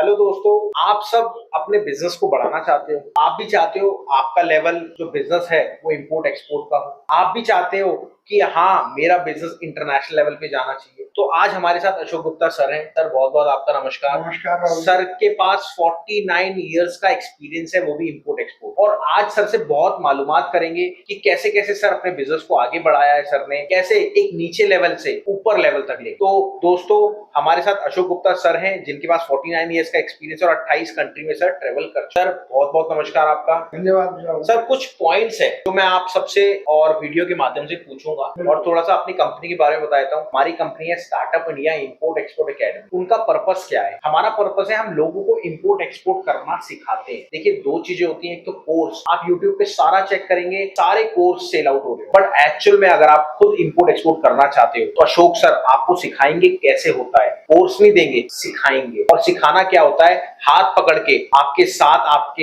Hello दोस्तों, आप सब अपने बिजनेस को बढ़ाना चाहते हो। आप भी चाहते हो आपका लेवल जो बिजनेस है वो इंपोर्ट एक्सपोर्ट का हो। आप भी चाहते हो कि हाँ, मेरा बिजनेस इंटरनेशनल लेवल पे जाना चाहिए। तो आज हमारे साथ अशोक गुप्ता सर हैं। सर बहुत बहुत आपका नमस्कार। नमस्कार राहुल। सर के पास 49 इयर्स का एक्सपीरियंस है, वो भी इंपोर्ट एक्सपोर्ट। और आज सर से बहुत मालूमात करेंगे कि कैसे कैसे सर अपने बिजनेस को आगे बढ़ाया है सर ने, कैसे एक नीचे लेवल से ऊपर लेवल तक ले। तो दोस्तों, हमारे साथ अशोक गुप्ता सर हैं जिनके पास 49 इयर्स का एक्सपीरियंस और 28 कंट्री में सर ट्रेवल कर। सर बहुत बहुत नमस्कार आपका। धन्यवाद राहुल। सर कुछ पॉइंट्स है जो मैं आप सबसे और वीडियो के माध्यम से पूछूंगा और थोड़ा सा अपनी कंपनी के बारे में बता देता हूँ। हमारी कंपनी है startup India import export academy. उनका पर्पस क्या है? हमारा पर्पस है हम लोगों को इंपोर्ट एक्सपोर्ट करना सिखाते हैं। देखिए, दो चीजें होती हैं। एक तो कोर्स, आप यूट्यूब पे सारा चेक करेंगे, सारे कोर्स सेल आउट हो रहे हैं। बट एक्चुअल में अगर आप खुद इंपोर्ट एक्सपोर्ट करना चाहते हो तो अशोक सर आपको सिखाएंगे कैसे होता है। कोर्स नहीं देंगे, सिखाएंगे। और सिखाना क्या होता है? हाथ पकड़ के आपके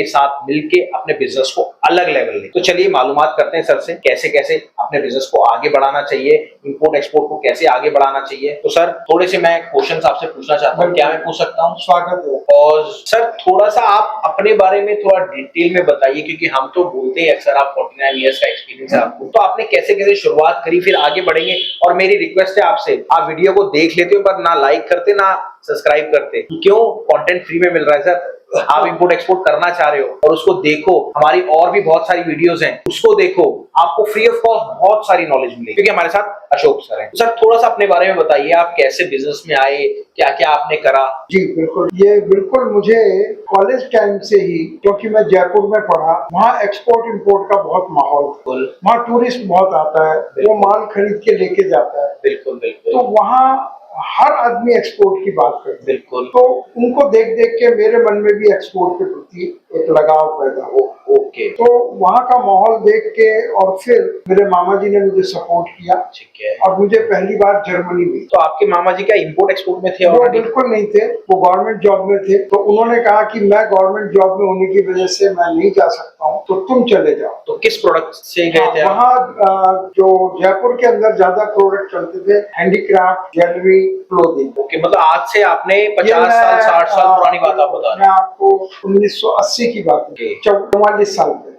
साथ मिलके अपने बिजनेस को अलग लेवल ले। तो चलिए मालूमात करते हैं सर से कैसे कैसे अपने बिजनेस को आगे बढ़ाना चाहिए, इंपोर्ट एक्सपोर्ट को कैसे आगे बढ़ाना चाहिए। तो सर थोड़े से मैं क्वेश्चंस आपसे पूछना चाहता हूँ, क्या मैं पूछ सकता हूँ? स्वागत है। और सर थोड़ा सा आप अपने बारे में थोड़ा डिटेल में बताइए, क्योंकि हम तो बोलते हैं अक्सर आप 49 इयर्स का एक्सपीरियंस है आपको। तो आपने कैसे कैसे शुरुआत करी, फिर आगे बढ़ेंगे। और मेरी रिक्वेस्ट है आपसे, आप वीडियो को देख लेते हो पर ना लाइक करते ना सब्सक्राइब करते। क्यों? कंटेंट फ्री में मिल रहा है सर। आप इंपोर्ट एक्सपोर्ट करना चाह रहे हो और उसको देखो, हमारी और भी बहुत सारी वीडियोस हैं, उसको देखो, आपको फ्री ऑफ कॉस्ट बहुत सारी नॉलेज मिलेगी, क्योंकि हमारे साथ अशोक सर हैं। सर थोड़ा सा अपने बारे में बताइए, आप कैसे बिजनेस में आए, क्या क्या आपने करा? जी बिल्कुल, ये बिल्कुल मुझे कॉलेज टाइम से ही, क्योंकि मैं जयपुर में पढ़ा, वहाँ एक्सपोर्ट इंपोर्ट का बहुत माहौल था। वहाँ टूरिस्ट बहुत आता है, वो माल खरीद के लेके जाता है। बिल्कुल बिल्कुल। तो वहाँ हर आदमी एक्सपोर्ट की बात करता है। बिल्कुल। तो उनको देख देख के मेरे मन में भी एक्सपोर्ट के प्रति एक लगाव पैदा हुआ। ओके। तो वहाँ का माहौल देख के और फिर मेरे मामा जी ने मुझे सपोर्ट किया। ठीक है। और मुझे पहली बार जर्मनी भी। तो आपके मामा जी क्या इंपोर्ट एक्सपोर्ट में थे? वो बिल्कुल नहीं थे, वो गवर्नमेंट जॉब में थे। तो उन्होंने कहा कि मैं गवर्नमेंट जॉब में होने की वजह से मैं नहीं जा सकता हूँ, तो तुम चले जाओ। तो किस प्रोडक्ट से गए थे? वहाँ जो जयपुर के अंदर ज्यादा प्रोडक्ट चलते थे, हैंडीक्राफ्ट, ज्वेलरी, क्लोथिंग। ओके, मतलब आज से आपने 50 साल 60 साल पुरानी बात आप बता रहे हैं। मैं आपको 1980 की बात, 44 साल पहले।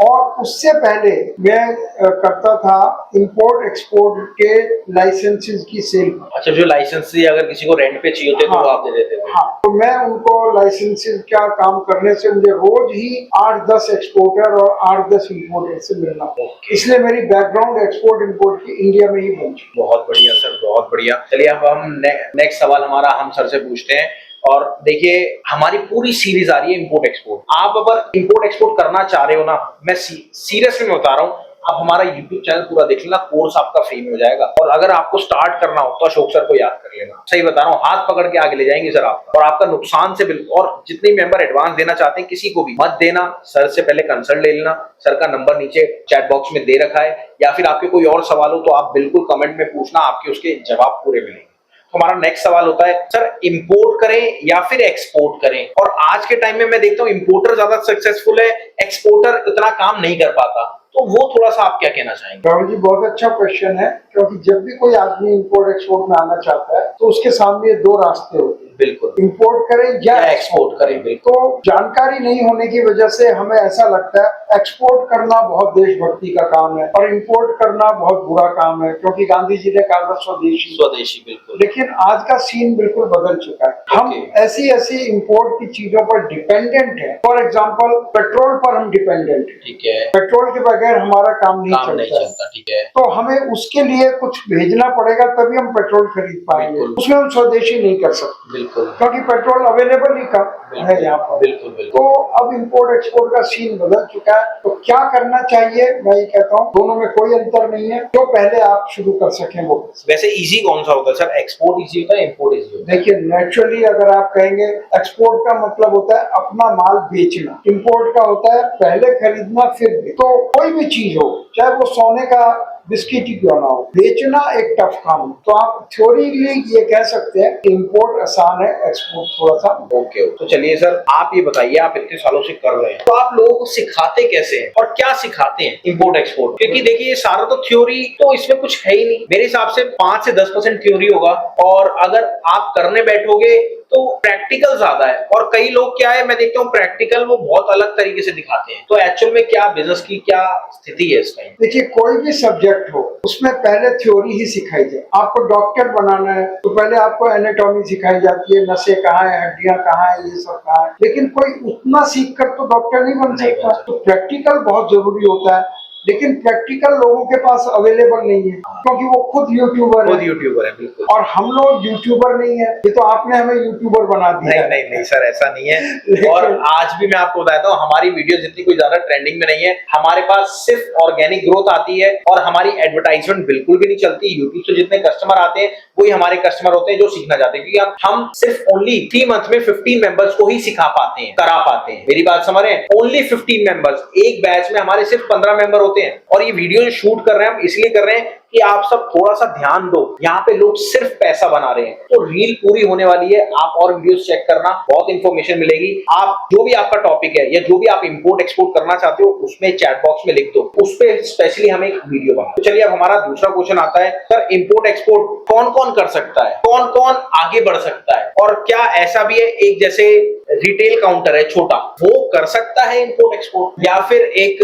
और उससे पहले मैं करता था इंपोर्ट एक्सपोर्ट के लाइसेंसेस की सेल। अच्छा, जो लाइसेंस अगर किसी को रेंट पे चाहिए होते तो आप दे देते थे? हाँ, तो मैं उनको लाइसेंसेस का काम करने से मुझे रोज ही 8-10 एक्सपोर्टर और 8-10 इंपोर्टर से मिलना। इसलिए मेरी बैकग्राउंड एक्सपोर्ट इंपोर्ट की इंडिया में ही बनी। बहुत बढ़िया सर, बहुत बढ़िया। चलिए अब हम नेक्स्ट सवाल हमारा हम सर से पूछते हैं। और देखिए, हमारी पूरी सीरीज आ रही है इंपोर्ट एक्सपोर्ट। आप अगर इंपोर्ट एक्सपोर्ट करना चाह रहे हो ना, मैं सीरियसली में बता रहा हूँ, आप हमारा यूट्यूब चैनल पूरा देख लेना, कोर्स आपका फ्री में हो जाएगा। और अगर आपको स्टार्ट करना हो तो अशोक सर को याद कर लेना। सही बता रहा हूँ, हाथ पकड़ के आगे ले जाएंगे सर आपका, और आपका नुकसान से बिल्कुल। और जितने मेंबर एडवांस देना चाहते हैं किसी को भी मत देना, सर से पहले कंसल्ट ले लेना। सर का नंबर नीचे चैट बॉक्स में दे रखा है, या फिर आपके कोई और सवाल हो तो आप बिल्कुल कमेंट में पूछना, आपके उसके जवाब पूरे मिलेंगे। तो हमारा नेक्स्ट सवाल होता है, सर इंपोर्ट करें या फिर एक्सपोर्ट करें? और आज के टाइम में मैं देखता हूं इंपोर्टर ज्यादा सक्सेसफुल है, एक्सपोर्टर उतना काम नहीं कर पाता। तो वो थोड़ा सा आप क्या कहना चाहेंगे? राहुल जी, बहुत अच्छा क्वेश्चन है, क्योंकि जब भी कोई आदमी इंपोर्ट एक्सपोर्ट में आना चाहता है तो उसके सामने दो रास्ते होते हैं। बिल्कुल, इंपोर्ट करें या एक्सपोर्ट करें। तो जानकारी नहीं होने की वजह से हमें ऐसा लगता है एक्सपोर्ट करना बहुत देशभक्ति का काम है और इंपोर्ट करना बहुत बुरा काम है, क्योंकि गांधी जी ने कहा था स्वदेशी स्वदेशी। बिल्कुल। लेकिन आज का सीन बिल्कुल बदल चुका है। हम ऐसी ऐसी इंपोर्ट की चीजों पर डिपेंडेंट है। फॉर एग्जाम्पल, पेट्रोल पर हम डिपेंडेंट। ठीक है। पेट्रोल के बगैर हमारा काम नहीं चलता। ठीक है। तो हमें उसके लिए कुछ भेजना पड़ेगा, तभी हम पेट्रोल खरीद पाएंगे। उसमें हम स्वदेशी नहीं कर सकते, क्योंकि पेट्रोल अवेलेबल ही कम है यहाँ पर। बिल्कुल बिल्कुल। तो अब इंपोर्ट एक्सपोर्ट का सीन बदल चुका है। तो क्या करना चाहिए? मैं ये कहता हूँ दोनों में कोई अंतर नहीं है, जो पहले आप शुरू कर सकें वो। वैसे इजी कौन सा होता है सर? एक्सपोर्ट इजी होता है, इंपोर्ट इजी होता है? देखिए, नेचुरली अगर आप कहेंगे, एक्सपोर्ट का मतलब होता है अपना माल बेचना, इंपोर्ट का होता है पहले खरीदना फिर बेचना। तो कोई भी चीज हो, चाहे वो सोने का बिस्किट ही क्यों ना हो, बेचना एक टफ काम है। तो आप थ्योरीली ये कह सकते हैं इंपोर्ट आसान आसान है एक्सपोर्ट थोड़ा सा। ओके, तो चलिए सर, आप ये बताइए, आप इतने सालों से कर रहे हैं तो आप लोगों को सिखाते कैसे हैं और क्या सिखाते हैं इंपोर्ट एक्सपोर्ट? क्योंकि देखिए ये सारा तो थ्योरी, तो इसमें कुछ है ही नहीं। मेरे हिसाब से 5 से 10% थ्योरी होगा, और अगर आप करने बैठोगे तो प्रैक्टिकल ज्यादा है। और कई लोग क्या है, मैं देखता हूँ प्रैक्टिकल वो बहुत अलग तरीके से दिखाते हैं। तो एक्चुअल में क्या बिजनेस की क्या स्थिति है इसमें? देखिए, कोई भी सब्जेक्ट हो उसमें पहले थ्योरी ही सिखाई जाए। आपको डॉक्टर बनाना है तो पहले आपको एनाटॉमी सिखाई जाती है, नसें कहाँ है, हड्डियां कहाँ है, ये सब कहाँ है। लेकिन कोई उतना सीख कर तो डॉक्टर नहीं बन सकता। तो प्रैक्टिकल बहुत जरूरी होता है, लेकिन प्रैक्टिकल लोगों के पास अवेलेबल नहीं है, क्योंकि वो खुद यूट्यूबर है बिल्कुल। और हम लोग यूट्यूबर नहीं है। ये तो आपने हमें यूट्यूबर बना दिया। नहीं सर, ऐसा नहीं है। और आज भी मैं आपको बताता हूँ, हमारी वीडियो जितनी कोई ज्यादा ट्रेंडिंग में नहीं है। हमारे पास सिर्फ ऑर्गेनिक ग्रोथ आती है, और हमारी एडवर्टाइजमेंट बिल्कुल भी नहीं चलती। यूट्यूब से जितने कस्टमर आते हैं वही हमारे कस्टमर होते हैं जो सीखना चाहते हैं, क्योंकि हम सिर्फ ओनली 3 मंथ में 15 मेंबर्स को ही सिखा पाते हैं, करा पाते हैं। मेरी बात समझ रहे हैं? Only 15 members. एक बैच में हमारे सिर्फ 15 मेंबर होते हैं। और ये वीडियो जो शूट कर रहे हैं हम इसलिए कर रहे हैं कि आप सब थोड़ा सा ध्यान दो। यहाँ पे लोग सिर्फ पैसा बना रहे हैं, तो रील पूरी होने वाली है। आप और वीडियोस चेक करना, बहुत इंफॉर्मेशन मिलेगी। आप जो भी आपका टॉपिक है या जो भी आप इंपोर्ट एक्सपोर्ट करना चाहते हो उसमें चैट बॉक्स में लिख दो, उस पर स्पेशली हम एक वीडियो बना। तो चलिए अब हमारा दूसरा क्वेश्चन आता है, सर इंपोर्ट एक्सपोर्ट कौन कौन कर सकता है, कौन कौन आगे बढ़ सकता है, और क्या ऐसा भी है एक जैसे रिटेल काउंटर है छोटा, वो कर सकता है इंपोर्ट एक्सपोर्ट, या फिर एक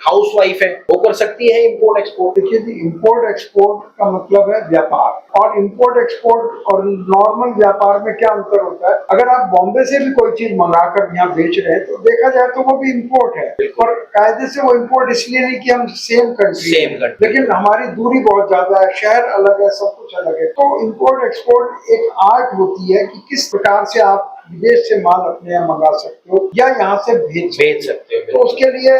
हाउसवाइफ है वो कर सकती है इंपोर्ट एक्सपोर्ट? देखिए, इंपोर्ट एक्सपोर्ट का मतलब है व्यापार, और इंपोर्ट एक्सपोर्ट और नॉर्मल व्यापार में क्या अंतर होता है। अगर आप बॉम्बे से भी कोई चीज मंगाकर यहाँ बेच रहे हैं तो देखा जाए तो वो भी इंपोर्ट है, और कायदे से वो इंपोर्ट इसलिए नहीं कि हम सेम कंट्री, लेकिन हमारी दूरी बहुत ज्यादा है, शहर अलग है, सब कुछ अलग है। तो इंपोर्ट एक्सपोर्ट एक आर्ट होती है कि किस प्रकार से आप विदेश से माल अपने यहाँ मंगा सकते हो या यहाँ से भेज सकते हो। तो उसके लिए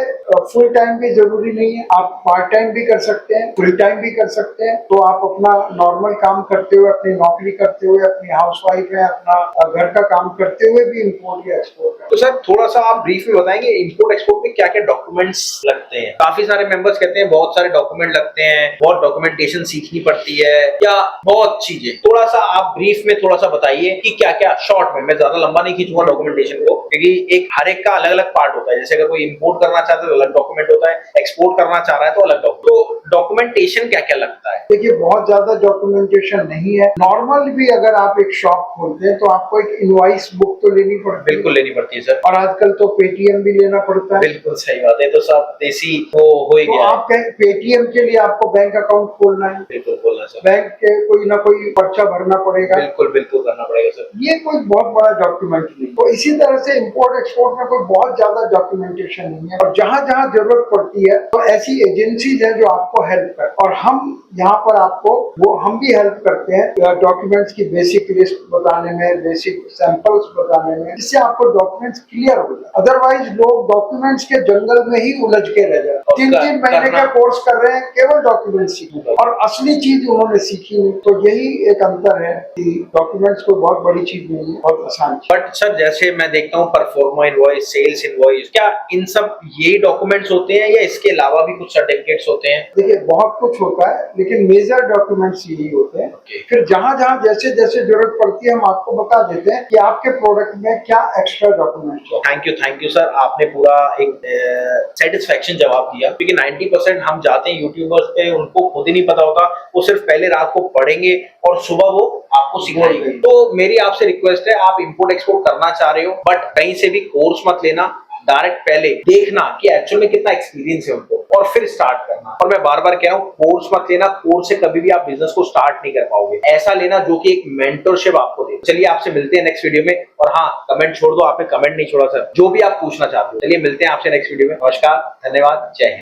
फुल टाइम भी जरूरी नहीं है, आप पार्ट टाइम भी कर सकते हैं, फुल टाइम भी कर सकते हैं। तो आप अपना नॉर्मल काम करते हुए, अपनी नौकरी करते हुए, अपनी हाउसवाइफ है, अपना घर का काम करते हुए भी इंपोर्ट या एक्सपोर्ट है। तो सर थोड़ा सा आप ब्रीफ में बताएंगे इंपोर्ट एक्सपोर्ट में क्या क्या डॉक्यूमेंट्स लगते हैं? काफी सारे मेंबर्स कहते हैं बहुत सारे डॉक्यूमेंट लगते हैं, बहुत डॉक्यूमेंटेशन सीखनी पड़ती है, या बहुत चीजें। थोड़ा सा आप ब्रीफ में थोड़ा सा बताइए कि क्या क्या, शॉर्ट में। मैं ज्यादा लंबा नहीं खींचूंगा डॉक्यूमेंटेशन को, क्योंकि एक हर एक का अलग अलग पार्ट होता है। जैसे अगर कोई इंपोर्ट करना चाहता है तो अलग डॉक्यूमेंट होता है, एक्सपोर्ट करना चाह रहा है तो अलग डॉक्यूमेंट। तो डॉक्यूमेंटेशन क्या क्या लगता है? देखिए, बहुत ज्यादा डॉक्यूमेंटेशन नहीं है। नॉर्मल भी अगर आप एक शॉप खोलते हैं तो आपको एक इनवॉइस बुक तो लेनी पड़ती है। बिल्कुल लेनी पड़ती है सर, और आजकल तो पेटीएम भी लेना पड़ता है। बिल्कुल सही बात है, तो सब देसी वो हो ही गया। आप पेटीएम के लिए आपको बैंक अकाउंट खोलना है, बिल्कुल खोलना सर, बैंक के कोई ना कोई पर्चा भरना पड़ेगा, बिल्कुल करना पड़ेगा सर। ये कोई बहुत बड़ा डॉक्यूमेंट नहीं। तो इसी तरह से इंपोर्ट एक्सपोर्ट में कोई बहुत ज्यादा डॉक्यूमेंटेशन नहीं है, और जहां जहां जरूरत पड़ती है तो ऐसी एजेंसीज हैं जो आपको हेल्प कर, और हम यहाँ पर आपको हम भी हेल्प करते हैं डॉक्यूमेंट्स की बेसिक लिस्ट बताने में, बेसिक सैंपल्स बताने में, जिससे आपको डॉक्यूमेंट्स क्लियर हो जाए। अदरवाइज लोग डॉक्यूमेंट्स के जंगल में ही उलझ के रह जाते हैं। 3-3 महीने का कोर्स कर रहे हैं केवल डॉक्यूमेंट सीखने, और असली चीज उन्होंने सीखी नहीं। तो यही एक अंतर है कि डॉक्यूमेंट्स कोई बहुत बड़ी चीज नहीं है, बहुत आसान। बट सर जैसे मैं देखता हूँ परफॉर्मा इनवॉइस, सेल्स इनवॉइस, क्या इन सब यही डॉक्यूमेंट्स होते हैं या इसके अलावा भी कुछ सर्टिफिकेट्स होते हैं? देखिए, बहुत कुछ होता है, लेकिन मेजर डॉक्यूमेंट्स यही होते हैं। फिर जहां जहां जैसे जैसे जरूरत पड़ती है हम आपको बता देते हैं कि आपके प्रोडक्ट में क्या एक्स्ट्रा डॉक्यूमेंट्स है। थैंक यू सर, आपने पूरा एक सेटिस्फेक्शन जवाब दिया, क्योंकि 90% हम जाते हैं यूट्यूबर्स पे, उनको खुद ही नहीं पता होता, वो सिर्फ पहले रात को पढ़ेंगे और सुबह वो आपको सिखाएंगे। तो मेरी आपसे रिक्वेस्ट है, आप इंपोर्ट एक्सपोर्ट करना चाह रहे हो बट कहीं से भी कोर्स मत लेना, डायरेक्ट पहले देखना कि एक्चुअल में कितना एक्सपीरियंस है उनको, और फिर स्टार्ट करना। और मैं बार बार कह रहा हूँ, कोर्स मत लेना, कोर्स से कभी भी आप बिजनेस को स्टार्ट नहीं कर पाओगे। ऐसा लेना जो कि एक मेंटरशिप आपको दे। चलिए आपसे मिलते हैं नेक्स्ट वीडियो में, और हाँ कमेंट छोड़ दो, आपने कमेंट नहीं छोड़ा सर, जो भी आप पूछना चाहते हो। चलिए मिलते हैं आपसे नेक्स्ट वीडियो में। नमस्कार, धन्यवाद, जय हिंद।